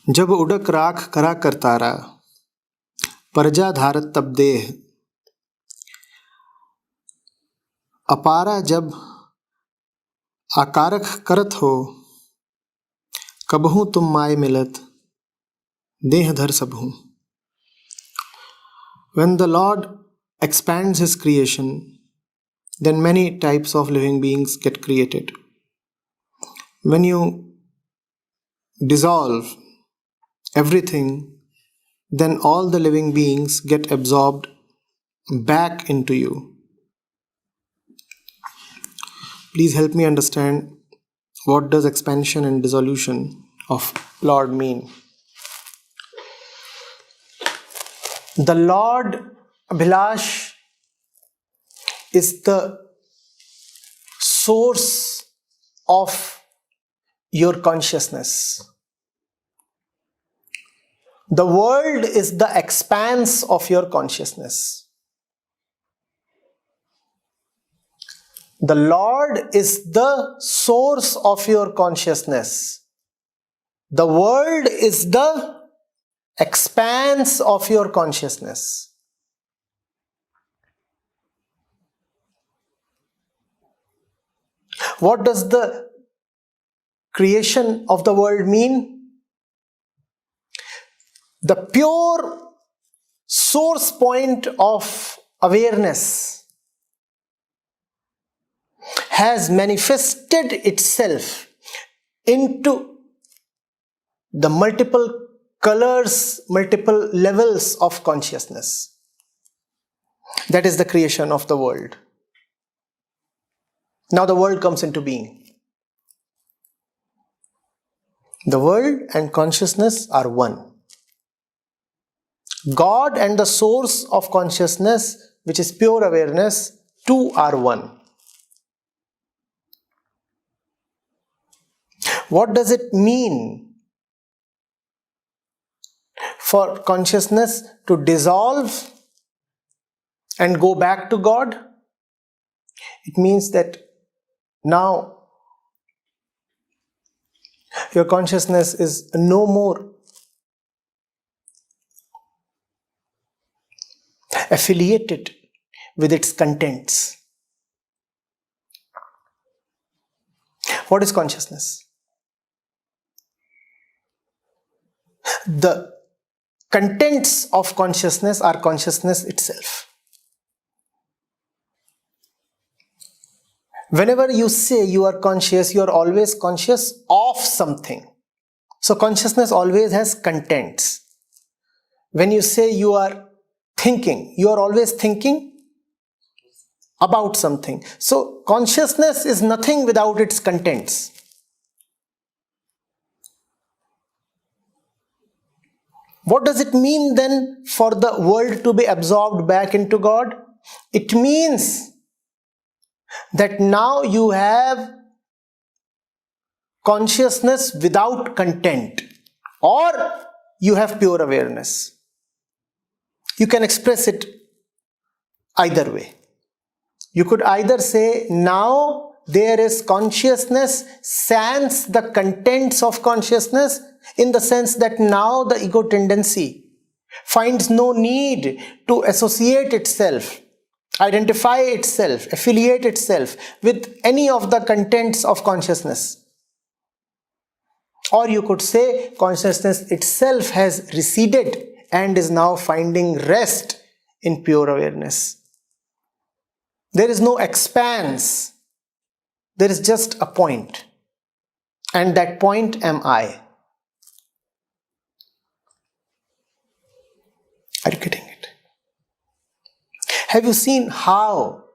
जब उड़क राख करा कर तारा, परजा धारत तब देह, अपारा जब आकारक करत हो, कबहू तुम माय मिलत देह धर सबहू. When the Lord expands His creation, then many types of living beings get created. When you dissolve everything, then all the living beings get absorbed back into you. Please help me understand, what does expansion and dissolution of Lord mean? The Lord Abhilash is the source of your consciousness. The world is the expanse of your consciousness. The Lord is the source of your consciousness. The world is the expanse of your consciousness. What does the creation of the world mean? The pure source point of awareness has manifested itself into the multiple colors, multiple levels of consciousness. That is the creation of the world. Now the world comes into being. The world and consciousness are one. God and the source of consciousness, which is pure awareness, two are one. What does it mean for consciousness to dissolve and go back to God? It means that now your consciousness is no more affiliated with its contents. What is consciousness? The contents of consciousness are consciousness itself. Whenever you say you are conscious, you are always conscious of something. So consciousness always has contents. When you say you are thinking, you are always thinking about something. So consciousness is nothing without its contents. What does it mean then for the world to be absorbed back into God? It means that now you have consciousness without content, or you have pure awareness. You can express it either way. You could either say now there is consciousness sans the contents of consciousness, in the sense that now the ego tendency finds no need to associate itself, identify itself, affiliate itself with any of the contents of consciousness. Or you could say consciousness itself has receded and is now finding rest in pure awareness. There is no expanse. There is just a point. And that point am I. Are you getting it? Have you seen how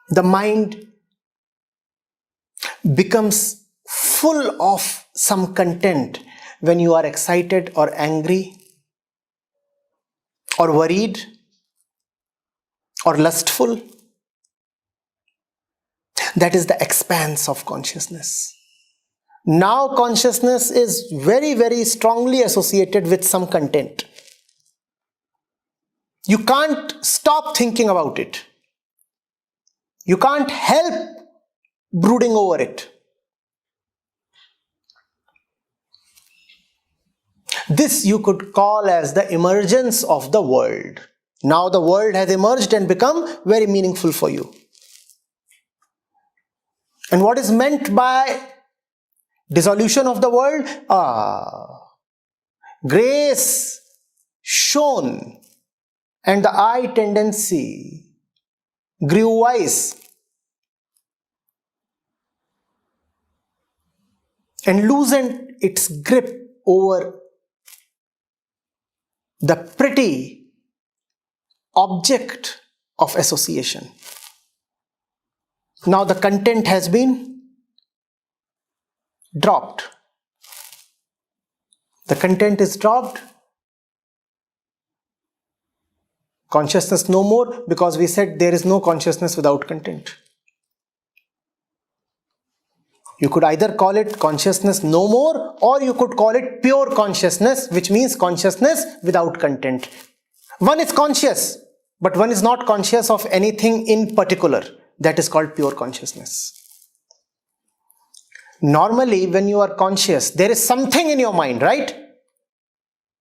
the mind becomes full of some content when you are excited or angry or worried or lustful? That is the expanse of consciousness. Now consciousness is very, very strongly associated with some content. You can't stop thinking about it. You can't help brooding over it. This you could call as the emergence of the world. Now the world has emerged and become very meaningful for you. And what is meant by dissolution of the world? Grace shone and the I tendency grew wise and loosened its grip over the pretty object of association. Now the content has been dropped. The content is dropped. Consciousness no more, because we said there is no consciousness without content. You could either call it consciousness no more, or you could call it pure consciousness, which means consciousness without content. One is conscious, but one is not conscious of anything in particular. That is called pure consciousness. Normally, when you are conscious, there is something in your mind, right?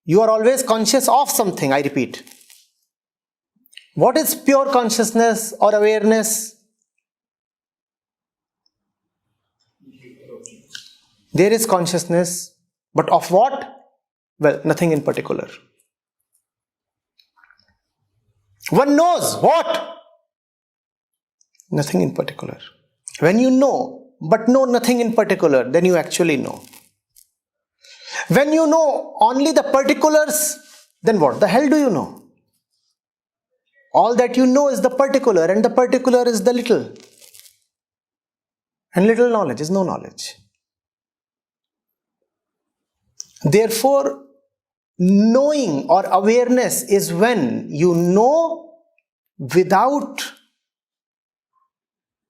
You are always conscious of something, I repeat. What is pure consciousness or awareness? There is consciousness, but of what? Well, nothing in particular. One knows what? Nothing in particular. When you know, but know nothing in particular, then you actually know. When you know only the particulars, then what the hell do you know? All that you know is the particular, and the particular is the little. And little knowledge is no knowledge. Therefore, knowing or awareness is when you know without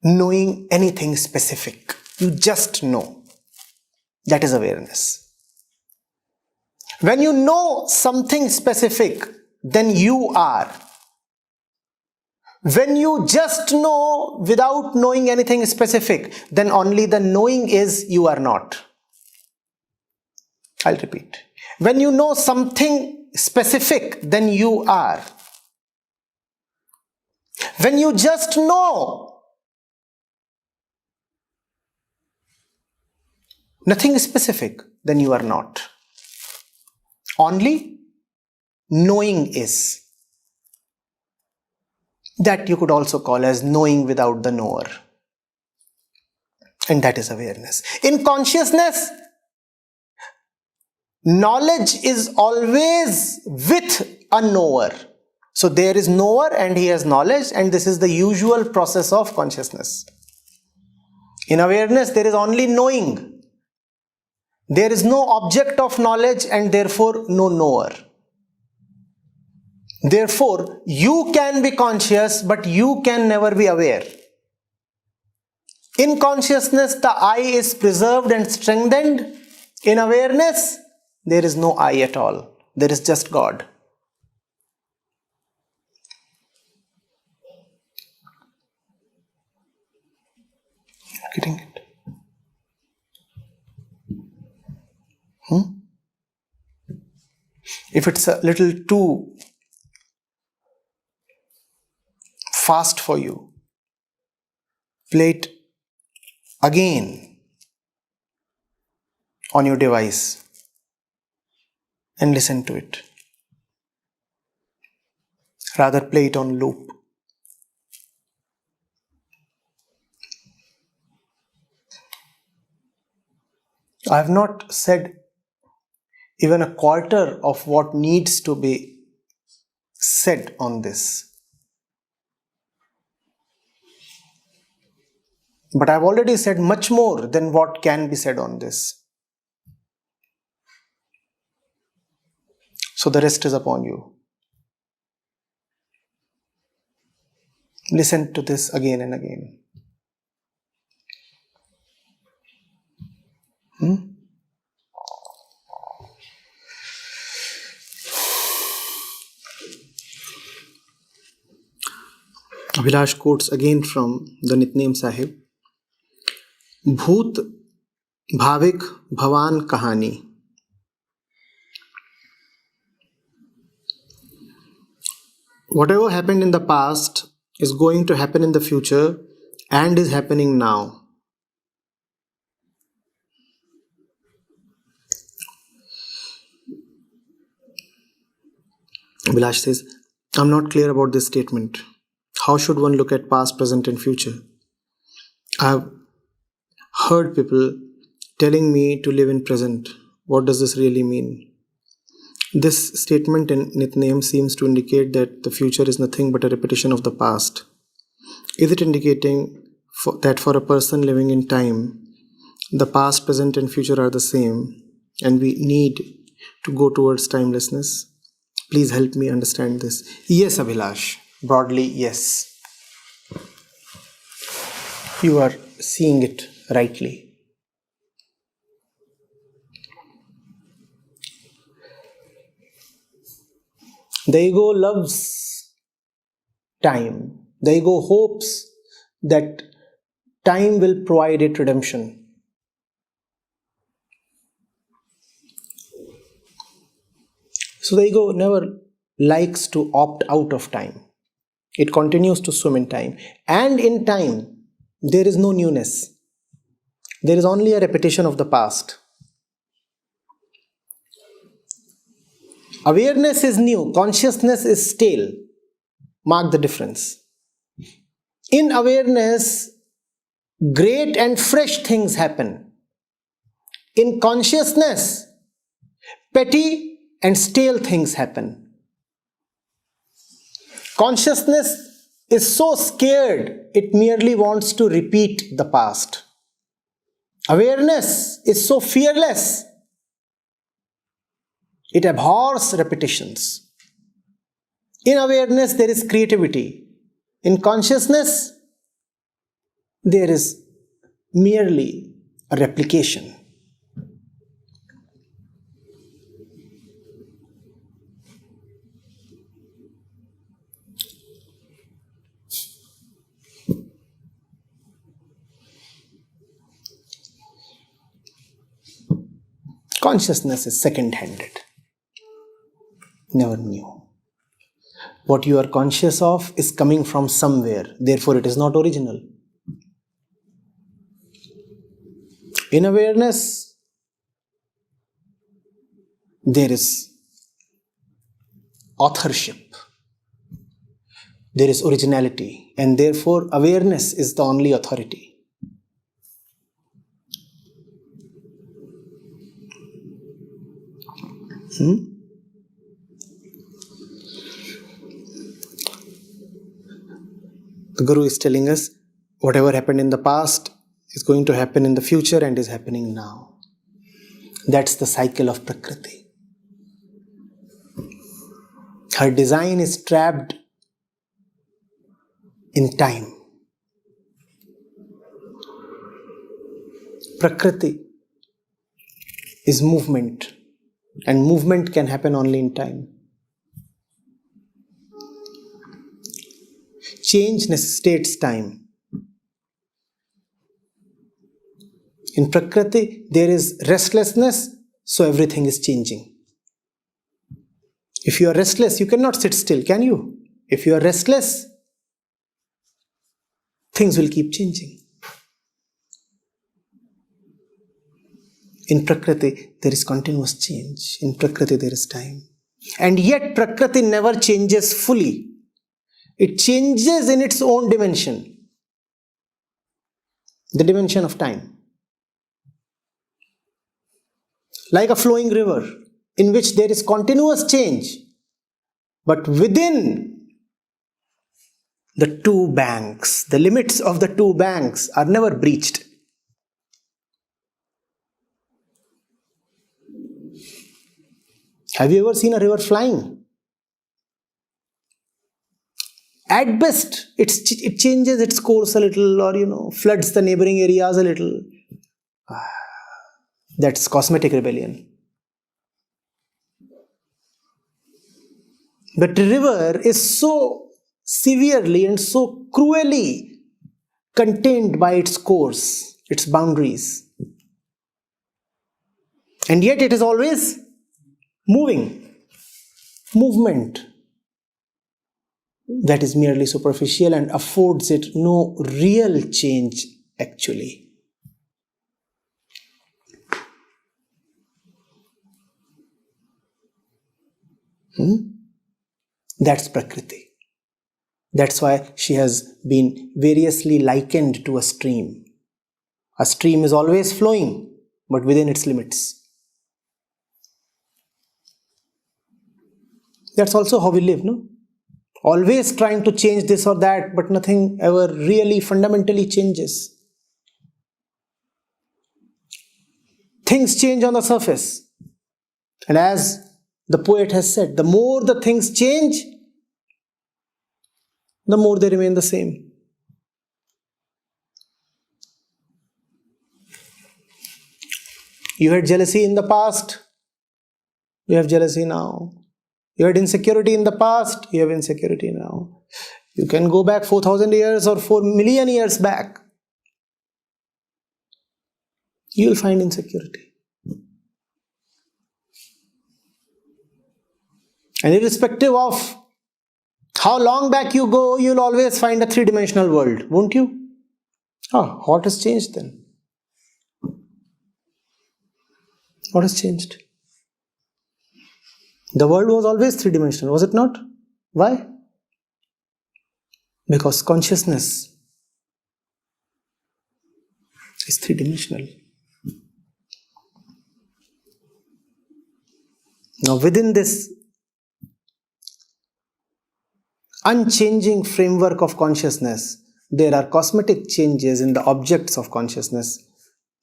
knowing anything specific. You just know. That is awareness. When you know something specific, then you are. When you just know without knowing anything specific, then only the knowing is you are not. I'll repeat. When you know something specific, then you are. When you just know nothing specific, then you are not. Only knowing is. That you could also call as knowing without the knower. And that is awareness. In consciousness, knowledge is always with a knower. So there is knower and he has knowledge, and this is the usual process of consciousness. In awareness, there is only knowing. There is no object of knowledge and therefore no knower. Therefore, you can be conscious, but you can never be aware. In consciousness, the I is preserved and strengthened. In awareness, there is no I at all. There is just God. Getting it? If it's a little too fast for you, play it again on your device and listen to it. Rather, play it on loop. I have not said even a quarter of what needs to be said on this. But I've already said much more than what can be said on this. So the rest is upon you. Listen to this again and again. Abhilash quotes again from the Nitnem Sahib. Bhoot bhavik bhavan kahani. Whatever happened in the past is going to happen in the future and is happening now. Vilash says, I'm not clear about this statement. How should one look at past, present, and future? I've heard people telling me to live in present. What does this really mean? This statement in Nitnem seems to indicate that the future is nothing but a repetition of the past. Is it indicating that for a person living in time, the past, present, and future are the same, and we need to go towards timelessness? Please help me understand this. Yes, Abhilash. Broadly, yes. You are seeing it rightly. The ego loves time. The ego hopes that time will provide it redemption. So the ego never likes to opt out of time. It continues to swim in time. And in time, there is no newness. There is only a repetition of the past. Awareness is new. Consciousness is stale. Mark the difference. In awareness, great and fresh things happen. In consciousness, petty and stale things happen. Consciousness is so scared, it merely wants to repeat the past. Awareness is so fearless, it abhors repetitions. In awareness, there is creativity. In consciousness, there is merely a replication. Consciousness is second-handed, never new. What you are conscious of is coming from somewhere, therefore it is not original. In awareness, there is authorship, there is originality, and therefore awareness is the only authority. The Guru is telling us whatever happened in the past is going to happen in the future and is happening now. That's the cycle of Prakriti. Her design is trapped in time. Prakriti is movement, and movement can happen only in time. Change necessitates time. In Prakriti, there is restlessness, so everything is changing. If you are restless, you cannot sit still, can you? If you are restless, things will keep changing. In Prakriti, there is continuous change. In Prakriti, there is time. And yet, Prakriti never changes fully. It changes in its own dimension, the dimension of time. Like a flowing river in which there is continuous change, but within the two banks, the limits of the two banks are never breached. Have you ever seen a river flying? At best, it changes its course a little, or floods the neighboring areas a little. That's cosmetic rebellion. But the river is so severely and so cruelly contained by its course, its boundaries. And yet it is always moving. Movement. that is merely superficial and affords it no real change actually. That's Prakriti. That's why she has been variously likened to a stream. A stream is always flowing, but within its limits. That's also how we live, no? Always trying to change this or that, but nothing ever really fundamentally changes. Things change on the surface. And as the poet has said, the more the things change, the more they remain the same. You had jealousy in the past, you have jealousy now. You had insecurity in the past, you have insecurity now. You can go back 4,000 years or 4 million years back. You will find insecurity. And irrespective of how long back you go, you'll always find a three-dimensional world, won't you? Oh, what has changed then? What has changed? The world was always three-dimensional, was it not? Why? Because consciousness is three-dimensional. Now, within this unchanging framework of consciousness, there are cosmetic changes in the objects of consciousness.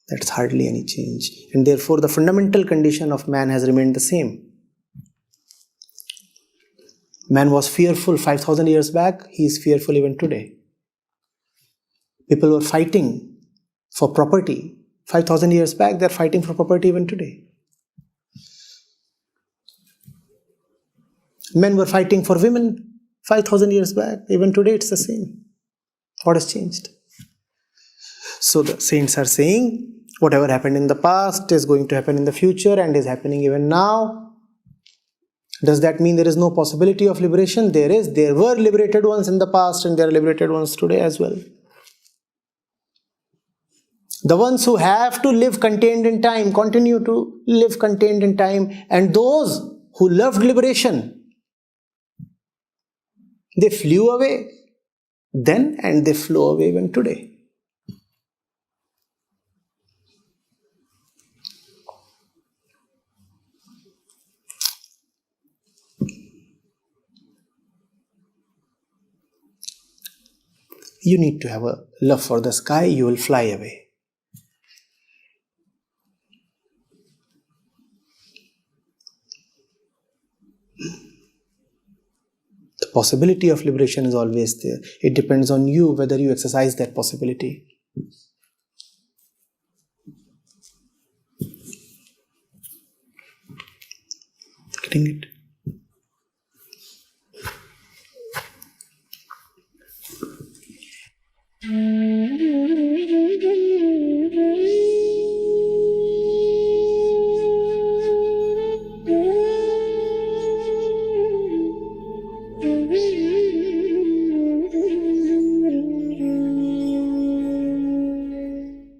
That's hardly any change. And therefore, the fundamental condition of man has remained the same. Man was fearful 5,000 years back, he is fearful even today. People were fighting for property 5,000 years back, they are fighting for property even today. Men were fighting for women 5,000 years back, even today it's the same. What has changed? So the saints are saying, whatever happened in the past is going to happen in the future and is happening even now. Does that mean there is no possibility of liberation? There is. There were liberated ones in the past and there are liberated ones today as well. The ones who have to live contained in time continue to live contained in time, and those who loved liberation, they flew away then and they flew away even today. You need to have a love for the sky, you will fly away. The possibility of liberation is always there. It depends on you whether you exercise that possibility. Getting it?